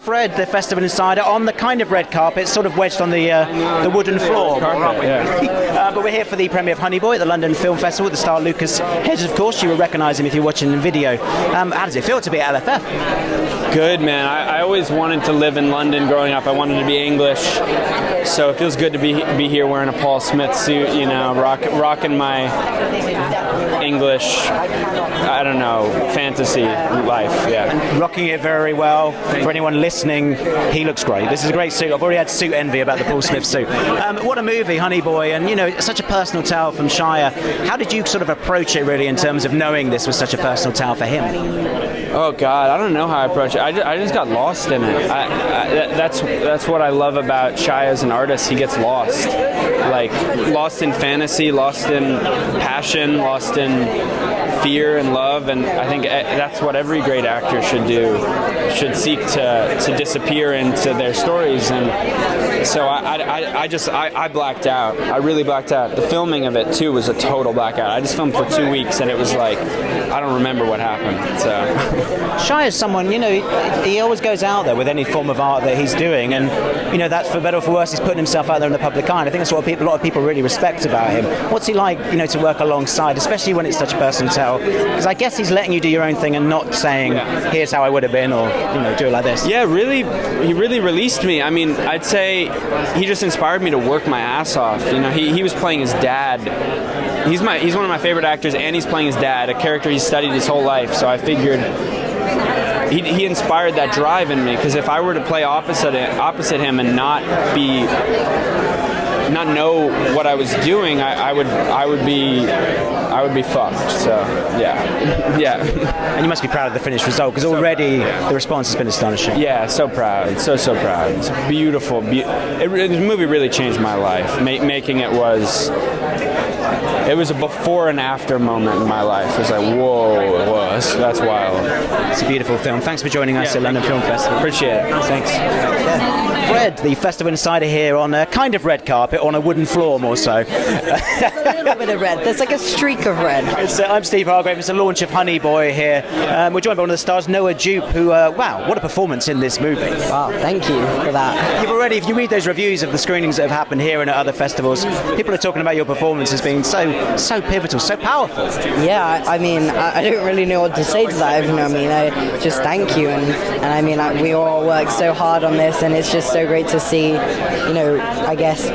Fred, the Festival Insider, on the kind of red carpet, sort of wedged on the wooden floor. Carpet, yeah. But we're here for the premiere of Honey Boy at the London Film Festival. The star Lucas Hedges, of course. You will recognise him if you're watching the video. How does it feel to be at LFF? Good, man. I always wanted to live in London growing up. I wanted to be English, so it feels good to be here wearing a Paul Smith suit, you know, rocking my English, I don't know, fantasy life, yeah. And rocking it very well. For anyone listening, he looks great. This is a great suit. I've already had suit envy about the Paul Smith suit. What a movie, Honey Boy, and, you know, such a personal tale from Shire. How did you sort of approach it, really, in terms of knowing this was such a personal tale for him? Oh God, I don't know how I approach it. I just got lost in it. That's what I love about Shai as an artist. He gets lost, like lost in fantasy, lost in passion, lost in fear and love, and I think that's what every great actor should do. Should seek to disappear into their stories, and so I blacked out. I really blacked out. The filming of it too was a total blackout. I just filmed for 2 weeks, and it was like I don't remember what happened. So Shai is someone, you know, he always goes out there with any form of art that he's doing, and you know, that's for better or for worse, he's putting himself out there in the public eye. And I think that's what a lot of people really respect about him. What's he like, you know, to work alongside, especially when it's such a personal tale? Because I guess he's letting you do your own thing and not saying, here's how I would have been, or, you know, do it like this. Yeah, really, he really released me. I mean, I'd say he just inspired me to work my ass off. You know, he was playing his dad. He's one of my favorite actors, and he's playing his dad, a character he's studied his whole life. So I figured he inspired that drive in me. Because if I were to play opposite him and not know what I was doing, I would be fucked. So yeah. And you must be proud of the finished result, because already the response has been astonishing. Yeah, so proud, so proud. It's beautiful. The movie really changed my life. Making it was. It was a before and after moment in my life. It was like, whoa, that's wild. It's a beautiful film. Thanks for joining us at London Film Festival. Appreciate it. Thanks. Fred, the Festival Insider here on a kind of red carpet, on a wooden floor more so. A little bit of red. There's like a streak of red. I'm Steve Hargrave. It's the launch of Honey Boy here. We're joined by one of the stars, Noah Jupe, who, wow, what a performance in this movie. Wow, thank you for that. You've already, if you read those reviews of the screenings that have happened here and at other festivals, people are talking about your performance as being so pivotal, so powerful. Yeah, I mean, I don't really know what to say to that. You know, I mean, I just thank you, and I mean, we all worked so hard on this, and it's just so great to see, you know, I guess,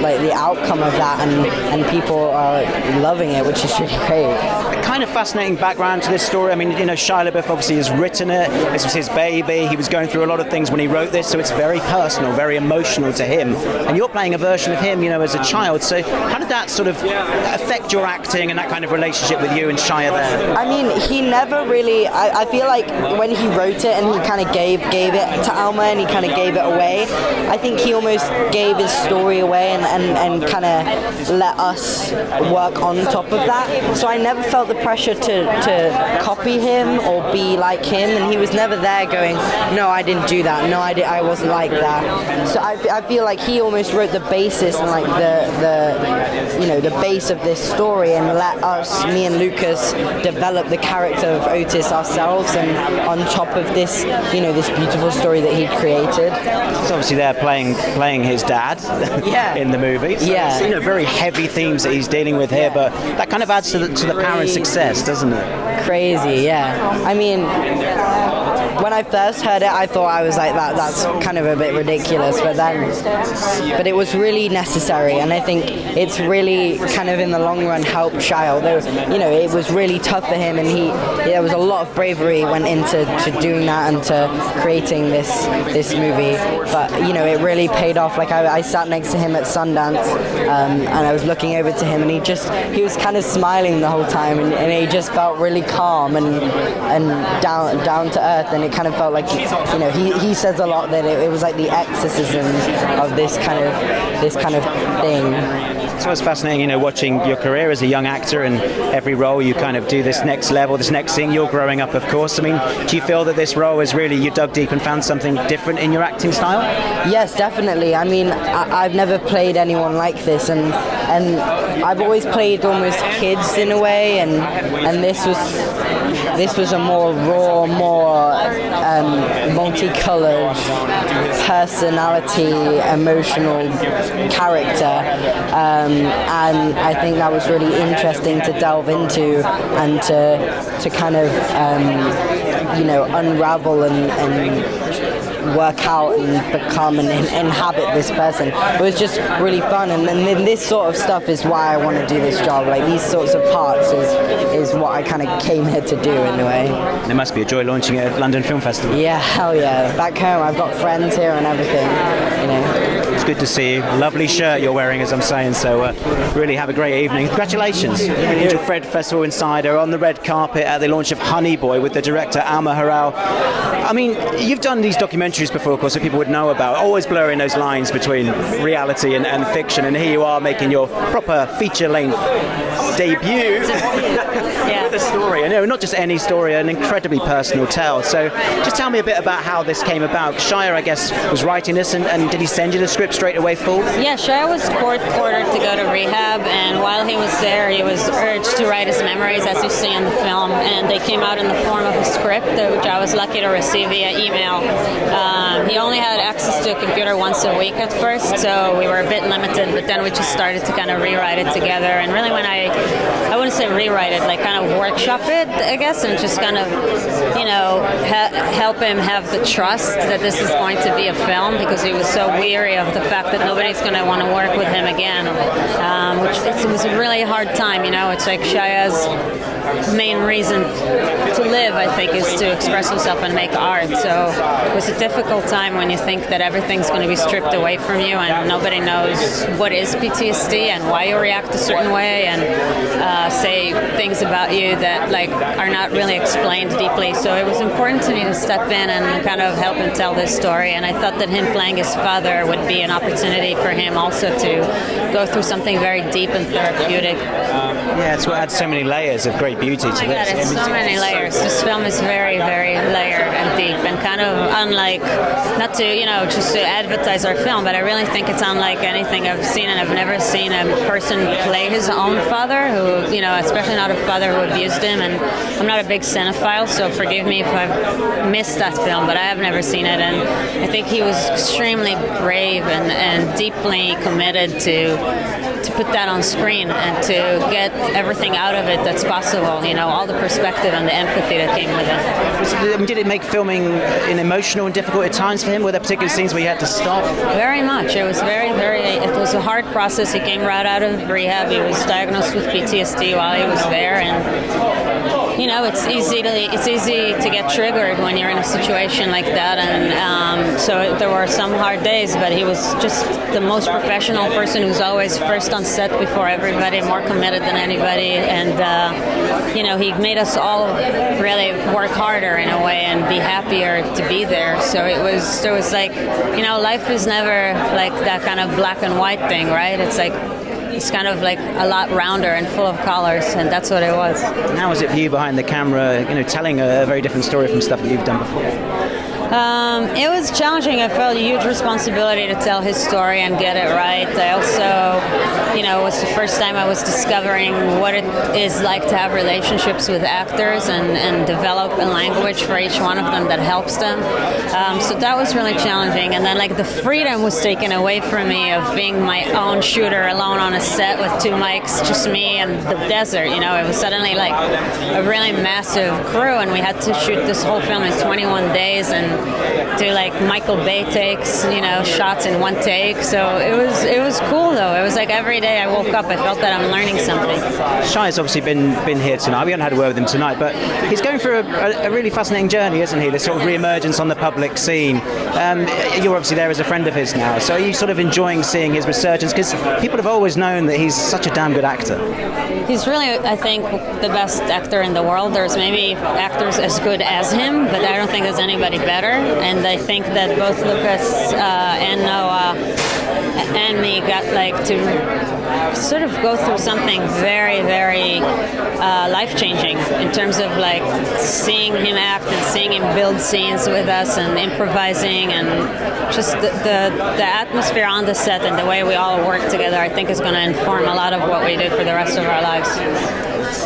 like the outcome of that, and people are loving it, which is really great. A kind of fascinating background to this story. I mean, you know, Shia LaBeouf obviously has written it. This was his baby. He was going through a lot of things when he wrote this, so it's very personal, very emotional to him. And you're playing a version of him, you know, as a child. So how did that sort of affect your acting and that kind of relationship with you and Shia there? I mean, he never really. I feel like when he wrote it and he kind of gave it to Alma and he kind of gave it away, I think he almost gave his story away and kind of let us work on top of that. So I never felt the pressure to copy him or be like him, and he was never there going, no, I didn't do that, no, I wasn't like that. So I feel like he almost wrote the basis and like the base of this story, and let us, me and Lucas, develop the character of Otis ourselves, and on top of this, you know, this beautiful story that he created. He's obviously there playing his dad in the movie. So it's, you know, very heavy themes that he's dealing with here, but that kind of adds to the power and success, doesn't it? Crazy, yeah. I mean, when I first heard it, I thought I was like, that's kind of a bit ridiculous, but it was really necessary, and I think it's really kind of in the long run helped Shia, although, you know, it was really tough for him, and there was a lot of bravery went into doing that and to creating this movie, but, you know, it really paid off. Like, I sat next to him at Sundance, and I was looking over to him, and he was kind of smiling the whole time, and he just felt really calm and down to earth, and it kind of felt like, you know, he says a lot that it was like the exorcism of this kind of thing. So it's fascinating, watching your career as a young actor, and every role you kind of do this next level, this next thing. You're growing up, of course. I mean, do you feel that this role is really, you dug deep and found something different in your acting style? Yes, definitely. I mean, I've never played anyone like this, and I've always played almost kids in a way, and this was a more raw, more multicolored personality, emotional character, and I think that was really interesting to delve into and to kind of unravel and work out and become and inhabit this person. It was just really fun, and this sort of stuff is why I want to do this job. Like these sorts of parts is what I kind of came here to do in a way. And it must be a joy launching it at London Film Festival. Yeah, hell yeah. Back home I've got friends here and everything, It's good to see you. Lovely shirt you're wearing, as I'm saying, so really have a great evening. Congratulations. Angel Fred Festival Insider on the red carpet at the launch of Honey Boy with the director Alma Harel. I mean, you've done these documentaries before, of course, that people would know about, always blurring those lines between reality and fiction, and here you are making your proper feature-length debut with a story. Not just any story, an incredibly personal tale. So just tell me a bit about how this came about. Shia, I guess, was writing this, and did he send you the script straight away full? Yeah, Shia was court-ordered to go to rehab, and while he was there, he was urged to write his memories, as you see in the film, and they came out in the form of a script, which I was lucky to receive via email. He only had access to a computer once a week at first, so we were a bit limited, but then we just started to kind of rewrite it together, and really when I wouldn't say rewrite it, like kind of workshop it, I guess, and just kind of, help him have the trust that this is going to be a film, because he was so weary of the fact that nobody's going to want to work with him again, which it was a really hard time, It's like Shia's main reason to live, I think, is to express himself and make art. So it was a difficult time when you think that everything's going to be stripped away from you and nobody knows what is PTSD and why you react a certain way and say things about you that are not really explained deeply. So it was important to me to step in and kind of help him tell this story. And I thought that him playing his father would be an opportunity for him also to go through something very deep and therapeutic. Yeah, it's what adds so many layers of great beauty to this. Oh my God, it's so many layers. This film is very, very layered and deep, and kind of unlike, not to, just to advertise our film, but I really think it's unlike anything I've seen, and I've never seen a person play his own father, who, especially not a father who abused him, and I'm not a big cinephile, so forgive me if I've missed that film, but I have never seen it, and I think he was extremely brave and deeply committed to put that on screen and to get everything out of it that's possible, all the perspective and the empathy that came with it. Did it make filming emotional and difficult at times for him? Were there particular scenes where you had to stop? Very much. It was it was a hard process. He came right out of rehab. He was diagnosed with PTSD while he was there, and it's easy to get triggered when you're in a situation like that, and so there were some hard days, but he was just the most professional person who's always first on set before everybody, more committed than anybody, and he made us all really work harder in a way and be happier to be there. So there was life is never like that kind of black and white thing, right? It's kind of like a lot rounder and full of colors, and that's what it was. And how was it for you behind the camera, telling a very different story from stuff that you've done before? It was challenging. I felt a huge responsibility to tell his story and get it right. I also, it was the first time I was discovering what it is like to have relationships with actors and develop a language for each one of them that helps them. So that was really challenging. And then the freedom was taken away from me of being my own shooter alone on a set with 2 mics, just me and the desert. It was suddenly a really massive crew, and we had to shoot this whole film in 21 days and do Michael Bay takes, shots in 1 take. So it was cool though. It was every day I woke up, I felt that I'm learning something. Shia's obviously been here tonight. We haven't had a word with him tonight, but he's going through a really fascinating journey, isn't he? This sort of re-emergence on the public scene. You're obviously there as a friend of his now, so are you sort of enjoying seeing his resurgence? Because people have always known that he's such a damn good actor. He's really, I think, the best actor in the world. There's maybe actors as good as him, but I don't think there's anybody better. And I think that both Lucas and Noah and me got like to sort of go through something very, very life-changing in terms of like seeing him act and seeing him build scenes with us and improvising, and just the atmosphere on the set and the way we all work together, I think is going to inform a lot of what we do for the rest of our lives.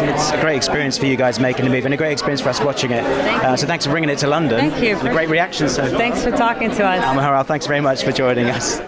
It's a great experience for you guys making the movie, and a great experience for us watching it. So thanks for bringing it to London. Thank you. Great reaction. So thanks for talking to us. Alma Harel, thanks very much for joining us.